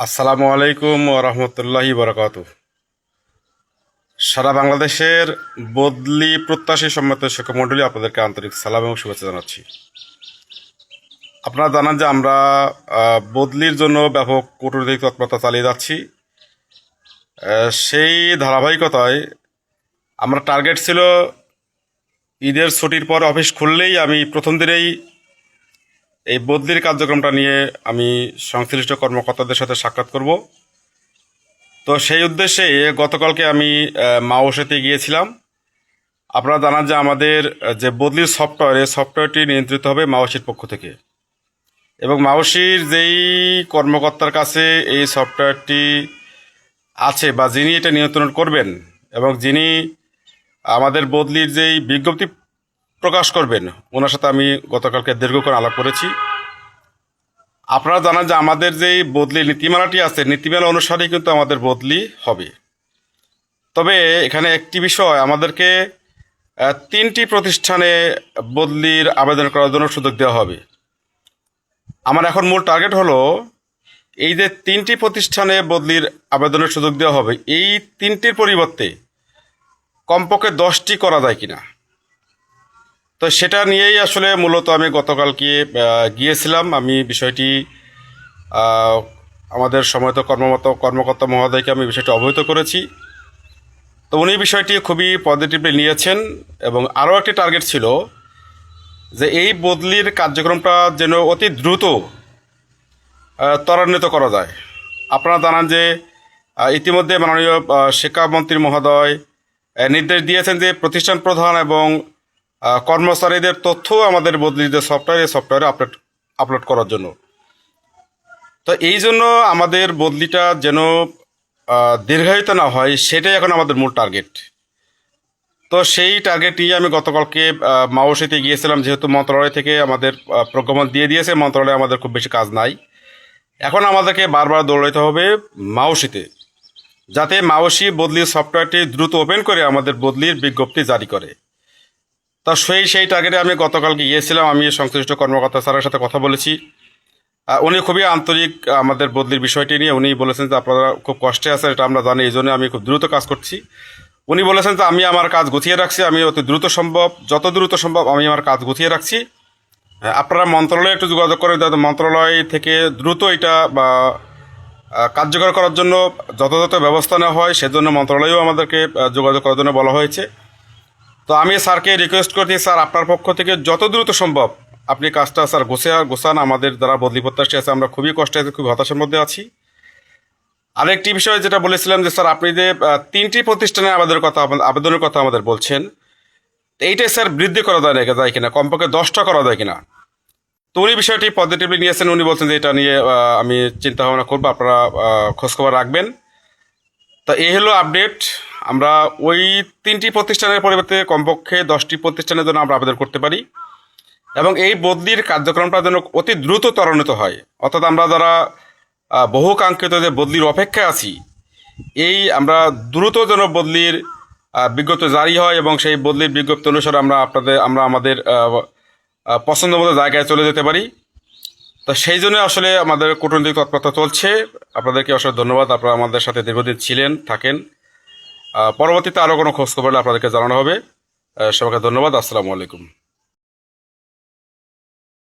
আসসালামু আলাইকুম রহমতুল্লাহি বরকাত। সারা বাংলাদেশের বদলি প্রত্যাশী সম্মত শিক্ষক মণ্ডলী আপনাদেরকে আন্তরিক সালাম এবং শুভেচ্ছা জানাচ্ছি। আপনারা জানান যে আমরা বদলির জন্য ব্যাপক কূটনৈতিক তৎপরতা চালিয়ে যাচ্ছি। সেই ধারাবাহিকতায় আমরা টার্গেট ছিল ঈদের ছুটির পর অফিস খুললেই আমি প্রথম দিনেই এই বদলির কার্যক্রমটা নিয়ে আমি সংশ্লিষ্ট কর্মকর্তাদের সাথে সাক্ষাৎ করব। তো সেই উদ্দেশ্যে গতকালকে আমি মাওসেতে গিয়েছিলাম। আপনারা জানান যে আমাদের যে বদলির সফটওয়্যার, এই সফটওয়্যারটি নিয়ন্ত্রিত হবে মাওসির পক্ষ থেকে, এবং মাওসির যেই কর্মকর্তার কাছে এই সফটওয়্যারটি আছে বা যিনি এটা নিয়ন্ত্রণ করবেন এবং যিনি আমাদের বদলির যেই বিজ্ঞপ্তি প্রকাশ করবেন, ওনার সাথে আমি গতকালকে দীর্ঘক্ষণ আলাপ করেছি। আপনারা জানান যে আমাদের যেই বদলি নীতিমালাটি আছে, নীতিমালা অনুসারেই কিন্তু আমাদের বদলি হবে। তবে এখানে একটি বিষয়, আমাদেরকে 3টি প্রতিষ্ঠানে বদলির আবেদন করার জন্য সুযোগ দেওয়া হবে। আমার এখন মূল টার্গেট হলো এই যে 3টি প্রতিষ্ঠানে বদলির আবেদনের সুযোগ দেওয়া হবে, এই 3টির পরিবর্তে কমপক্ষে 10টি করা যায় কিনা। তো সেটা নিয়েই আসলে মূলত আমি গতকালকে গিয়েছিলাম। আমি বিষয়টি আমাদের সময়ত কর্মকর্তা মহোদয়কে আমি বিষয়টি অবহিত করেছি। তো উনি বিষয়টি খুবই পজিটিভলি নিয়েছেন, এবং আরও একটি টার্গেট ছিল যে এই বদলির কার্যক্রমটা যেন অতি দ্রুত ত্বরান্বিত করা যায়। আপনারা জানান যে ইতিমধ্যে মাননীয় শিক্ষামন্ত্রী মহোদয় নির্দেশ দিয়েছেন যে প্রতিষ্ঠান প্রধান এবং কর্মচারীদের তথ্য আমাদের বদলির যে সফটওয়্যার, এই সফটওয়্যারে আপলোড করার জন্য। তো এই জন্য আমাদের বদলিটা যেন দীর্ঘায়িত না হয়, সেটাই এখন আমাদের মূল টার্গেট। তো সেই টার্গেট নিয়ে আমি গতকালকে মাওসিতে গিয়েছিলাম। যেহেতু মন্ত্রণালয় থেকে আমাদের প্রজ্ঞাপন দিয়ে দিয়েছে, মন্ত্রণালয়ে আমাদের খুব বেশি কাজ নাই। এখন আমাদেরকে বারবার দৌড়াইতে হবে মাওসিতে, যাতে মাওসি বদলির সফটওয়্যারটি দ্রুত ওপেন করে আমাদের বদলির বিজ্ঞপ্তি জারি করে। তা সেই টার্গেটে আমি গতকালকে গিয়েছিলাম। আমি সংশ্লিষ্ট কর্মকর্তা স্যারের সাথে কথা বলেছি। উনি খুবই আন্তরিক আমাদের বদলির বিষয়টি নিয়ে। উনি বলেছেন যে আপনারা খুব কষ্টে আছেন, এটা আমরা জানি, এই জন্য আমি খুব দ্রুত কাজ করছি। উনি বলেছেন যে আমি আমার কাজ গুছিয়ে রাখছি, আমি যত দ্রুত সম্ভব আমি আমার কাজ গুছিয়ে রাখছি। আপনারা মন্ত্রণালয়ে একটু যোগাযোগ করেন, যাতে মন্ত্রণালয় থেকে দ্রুত এটা কার্যকর করার জন্য যথাযথ ব্যবস্থা নেওয়া হয়। সেজন্য মন্ত্রণালয়েও আমাদেরকে যোগাযোগ করার জন্য বলা হয়েছে। তো আমি স্যারকে রিকোয়েস্ট করছি, স্যার আপনার পক্ষ থেকে যত দ্রুত সম্ভব আপনি কাজটা স্যার গোছান। আমাদের যারা বদলি প্রত্যাশী আছে, আমরা খুবই কষ্টে আছি, খুবই হতাশার মধ্যে আছি। আরেকটি বিষয় যেটা বলেছিলাম যে স্যার আপনি যে 3টি প্রতিষ্ঠানে আবেদনের কথা আমাদের বলছেন, এইটাই স্যার বৃদ্ধি করা যায় কিনা, কমপক্ষে 10টা করা যায় কিনা। তো উনি বিষয়টি পজিটিভলি নিয়েছেন। উনি বলছেন যে এটা নিয়ে আমি চিন্তা ভাবনা করবো, আপনারা খোঁজখবর রাখবেন। তা এই হলো আপডেট। আমরা ওই 3টি প্রতিষ্ঠানের পরিবর্তে কমপক্ষে 10টি প্রতিষ্ঠানের জন্য আমরা আবেদন করতে পারি, এবং এই বদলির কার্যক্রমটা যেন অতি দ্রুত ত্বরান্বিত হয়। অর্থাৎ আমরা যারা বহু কাঙ্ক্ষিত যে বদলির অপেক্ষায় আছি, এই আমরা দ্রুত যেন বদলির বিজ্ঞপ্তি জারি হয়, এবং সেই বদলির বিজ্ঞপ্তি অনুসারে আমরা আমাদের পছন্দ মতো জায়গায় চলে যেতে পারি। তো সেই জন্য আসলে আমাদের কূটনৈতিক তৎপরতা চলছে। আপনাদেরকে অসংখ্য ধন্যবাদ, আপনারা আমাদের সাথে দীর্ঘদিন থাকেন। পরবর্তীতে আরও কোনো খোঁজখবর হলে আপনাদেরকে জানানো হবে। সবাইকে ধন্যবাদ। আসসালামু আলাইকুম।